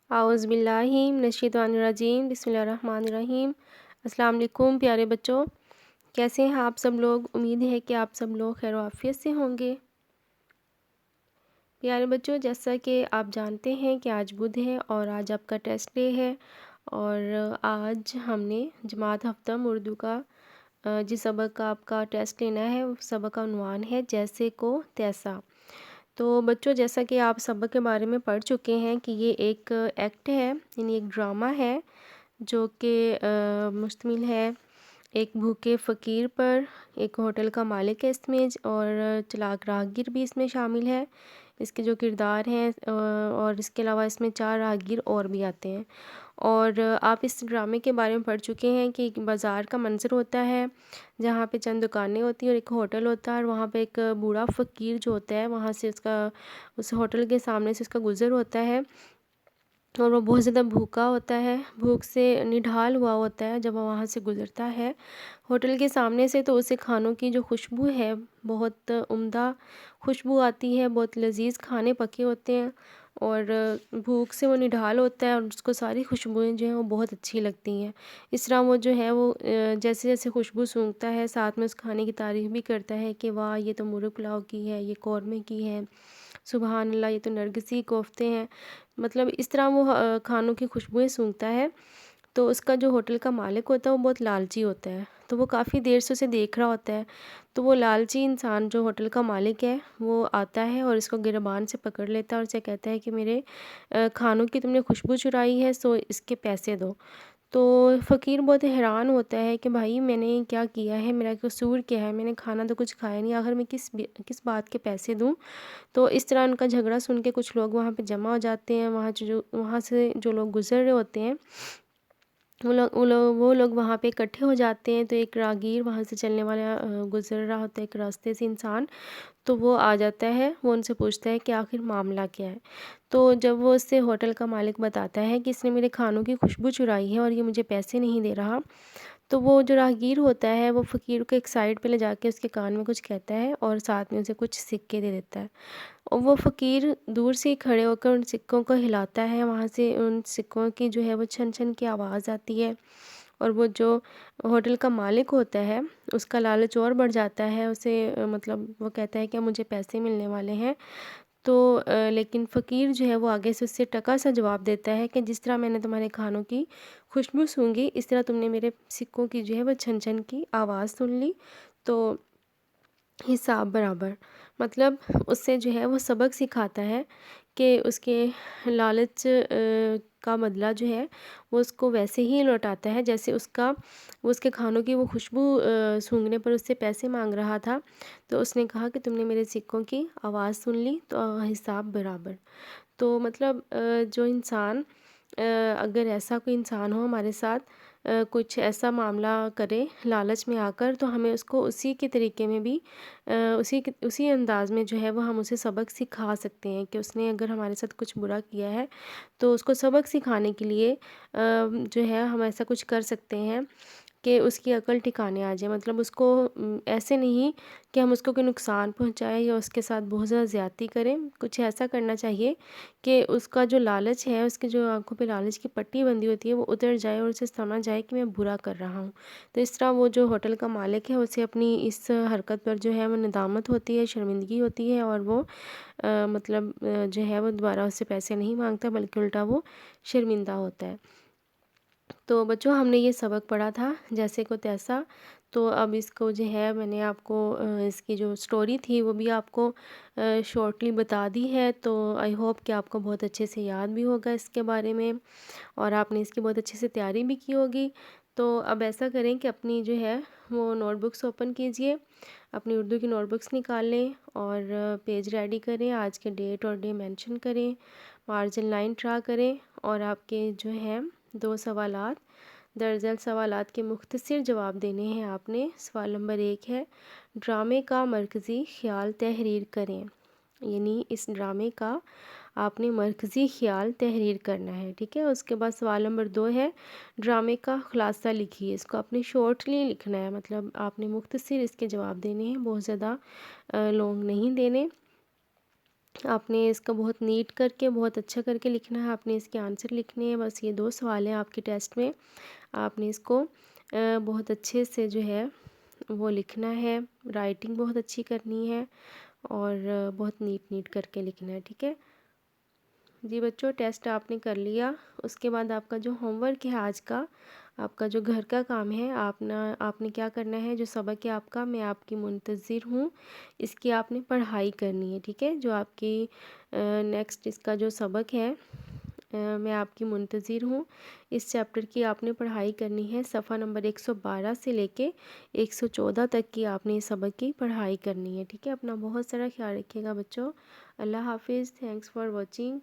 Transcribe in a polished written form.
اعوذ باللہ من الشیطان الرجیم، بسم اللہ الرحمن الرحیم۔ السلام علیکم پیارے بچوں، کیسے ہیں آپ سب لوگ؟ امید ہے کہ آپ سب لوگ خیر و عافیت سے ہوں گے۔ پیارے بچوں، جیسا کہ آپ جانتے ہیں کہ آج بدھ ہے اور آج آپ کا ٹیسٹ ڈے ہے، اور آج ہم نے جماعت ہفتم اردو کا جس سبق کا آپ کا ٹیسٹ لینا ہے، اس سبق کا عنوان ہے جیسے کو تیسا۔ تو بچوں، جیسا کہ آپ سبق کے بارے میں پڑھ چکے ہیں کہ یہ ایک ایکٹ ہے، یعنی ایک ڈرامہ ہے جو کہ مشتمل ہے ایک بھوکے فقیر پر۔ ایک ہوٹل کا مالک ہے اس میں، اور چلاک راہگیر بھی اس میں شامل ہے، اس کے جو کردار ہیں، اور اس کے علاوہ اس میں 4 راہگیر اور بھی آتے ہیں۔ اور آپ اس ڈرامے کے بارے میں پڑھ چکے ہیں کہ ایک بازار کا منظر ہوتا ہے جہاں پہ چند دکانیں ہوتی ہیں اور ایک ہوٹل ہوتا ہے، اور وہاں پہ ایک بوڑھا فقیر جو ہوتا ہے وہاں سے اس ہوٹل کے سامنے سے اس کا گزر ہوتا ہے، اور وہ بہت زیادہ بھوکا ہوتا ہے، بھوک سے نڈھال ہوا ہوتا ہے جب وہ وہاں سے گزرتا ہے ہوٹل کے سامنے سے، تو اسے کھانوں کی جو خوشبو ہے، بہت عمدہ خوشبو آتی ہے، بہت لذیذ کھانے پکے ہوتے ہیں، اور بھوک سے وہ نڈھال ہوتا ہے اور اس کو ساری خوشبوئیں جو ہیں وہ بہت اچھی لگتی ہیں۔ اس طرح وہ جو ہے وہ جیسے جیسے خوشبو سونگھتا ہے، ساتھ میں اس کھانے کی تعریف بھی کرتا ہے کہ واہ، یہ تو مرغ پلاؤ کی ہے، یہ قورمے کی ہے، سبحان اللہ، یہ تو نرگسی کوفتے ہیں۔ مطلب اس طرح وہ کھانوں کی خوشبوئیں سونگھتا ہے۔ تو اس کا جو ہوٹل کا مالک ہوتا ہے وہ بہت لالچی ہوتا ہے، تو وہ کافی دیر سے اسے دیکھ رہا ہوتا ہے۔ تو وہ لالچی انسان جو ہوٹل کا مالک ہے وہ آتا ہے اور اس کو گریبان سے پکڑ لیتا ہے اور اسے کہتا ہے کہ میرے کھانوں کی تم نے خوشبو چرائی ہے، سو اس کے پیسے دو۔ تو فقیر بہت حیران ہوتا ہے کہ بھائی میں نے کیا کیا ہے، میرا قصور کیا ہے، میں نے کھانا تو کچھ کھایا نہیں، آخر میں کس بات کے پیسے دوں۔ تو اس طرح ان کا جھگڑا سن کے کچھ لوگ وہاں پہ جمع ہو جاتے ہیں، وہاں سے جو لوگ گزر رہے ہوتے ہیں وہ لوگ وہاں پہ اکٹھے ہو جاتے ہیں۔ تو ایک راہگیر وہاں سے چلنے والا گزر رہا ہوتا ہے ایک راستے سے انسان، تو وہ آ جاتا ہے، وہ ان سے پوچھتا ہے کہ آخر معاملہ کیا ہے۔ تو جب وہ اس سے ہوٹل کا مالک بتاتا ہے کہ اس نے میرے کھانوں کی خوشبو چرائی ہے اور یہ مجھے پیسے نہیں دے رہا، تو وہ جو راہگیر ہوتا ہے وہ فقیر کو ایک سائڈ پہ لے جا کے اس کے کان میں کچھ کہتا ہے اور ساتھ میں اسے کچھ سکے دے دیتا ہے، اور وہ فقیر دور سے ہی کھڑے ہو کر ان سکوں کو ہلاتا ہے، وہاں سے ان سکوں کی جو ہے وہ چھن چھن کی آواز آتی ہے، اور وہ جو ہوٹل کا مالک ہوتا ہے اس کا لالچ اور بڑھ جاتا ہے، اسے مطلب وہ کہتا ہے کہ مجھے پیسے ملنے والے ہیں۔ تو لیکن فقیر جو ہے وہ آگے سے اس سے ٹکا سا جواب دیتا ہے کہ جس طرح میں نے تمہارے کھانوں کی خوشبو سونگھی، اس طرح تم نے میرے سکوں کی جو ہے وہ چھن چھن کی آواز سن لی، تو حساب برابر۔ مطلب اس سے جو ہے وہ سبق سکھاتا ہے کہ اس کے لالچ کا بدلہ جو ہے وہ اس کو ویسے ہی لوٹاتا ہے جیسے وہ اس کے کھانوں کی وہ خوشبو سونگھنے پر اس سے پیسے مانگ رہا تھا، تو اس نے کہا کہ تم نے میرے سکوں کی آواز سن لی تو حساب برابر۔ تو مطلب جو انسان اگر ایسا کوئی انسان ہو ہمارے ساتھ کچھ ایسا معاملہ کرے لالچ میں آ کر، تو ہمیں اس کو اسی کے طریقے میں بھی اسی انداز میں جو ہے وہ ہم اسے سبق سکھا سکتے ہیں کہ اس نے اگر ہمارے ساتھ کچھ برا کیا ہے تو اس کو سبق سکھانے کے لیے جو ہے ہم ایسا کچھ کر سکتے ہیں کہ اس کی عقل ٹھکانے آ جائے۔ مطلب اس کو ایسے نہیں کہ ہم اس کو کوئی نقصان پہنچائیں یا اس کے ساتھ بہت زیادہ زیادتی کریں، کچھ ایسا کرنا چاہیے کہ اس کا جو لالچ ہے، اس کی جو آنکھوں پہ لالچ کی پٹی بندھی ہوتی ہے وہ اتر جائے اور اسے سمجھ جائے کہ میں برا کر رہا ہوں۔ تو اس طرح وہ جو ہوٹل کا مالک ہے اسے اپنی اس حرکت پر جو ہے وہ ندامت ہوتی ہے، شرمندگی ہوتی ہے، اور وہ مطلب جو ہے وہ دوبارہ اس سے پیسے نہیں مانگتا بلکہ الٹا وہ شرمندہ ہوتا ہے۔ تو بچوں، ہم نے یہ سبق پڑھا تھا جیسے کو تیسا۔ تو اب اس کو جو ہے میں نے آپ کو اس کی جو سٹوری تھی وہ بھی آپ کو شارٹلی بتا دی ہے، تو آئی ہوپ کہ آپ کو بہت اچھے سے یاد بھی ہوگا اس کے بارے میں، اور آپ نے اس کی بہت اچھے سے تیاری بھی کی ہوگی۔ تو اب ایسا کریں کہ اپنی جو ہے وہ نوٹ بکس اوپن کیجئے، اپنی اردو کی نوٹ بکس نکال لیں اور پیج ریڈی کریں، آج کے ڈیٹ اور ڈے مینشن کریں، مارجن لائن ڈرا کریں، اور آپ کے جو ہیں 2 سوالات درجل سوالات کے مختصر جواب دینے ہیں آپ نے۔ سوال نمبر 1 ہے، ڈرامے کا مرکزی خیال تحریر کریں، یعنی اس ڈرامے کا آپ نے مرکزی خیال تحریر کرنا ہے، ٹھیک ہے۔ اس کے بعد سوال نمبر 2 ہے، ڈرامے کا خلاصہ لکھیے، اس کو آپ نے شارٹلی لکھنا ہے، مطلب آپ نے مختصر اس کے جواب دینے ہیں، بہت زیادہ لانگ نہیں دینے۔ آپ نے اس کا بہت نیٹ کر کے بہت اچھا کر کے لکھنا ہے، آپ نے اس کے آنسر لکھنے ہیں، بس یہ 2 سوال ہیں آپ کے ٹیسٹ میں، آپ نے اس کو بہت اچھے سے جو ہے وہ لکھنا ہے، رائٹنگ بہت اچھی کرنی ہے اور بہت نیٹ نیٹ کر کے لکھنا ہے، ٹھیک ہے جی بچوں۔ ٹیسٹ آپ نے کر لیا، اس کے بعد آپ کا جو ہوم ورک ہے آج کا، آپ کا جو گھر کا کام ہے، آپ نے کیا کرنا ہے، جو سبق ہے آپ کا، میں آپ کی منتظر ہوں، اس کی آپ نے پڑھائی کرنی ہے، ٹھیک ہے۔ جو آپ کی نیکسٹ اس کا جو سبق ہے، میں آپ کی منتظر ہوں، اس چیپٹر کی آپ نے پڑھائی کرنی ہے، صفحہ نمبر 112 سے لے کے 114 تک کی آپ نے اس سبق کی پڑھائی کرنی ہے، ٹھیک ہے۔ اپنا بہت سارا خیال رکھیے گا بچوں۔ اللہ حافظ، تھینکس فار واچنگ۔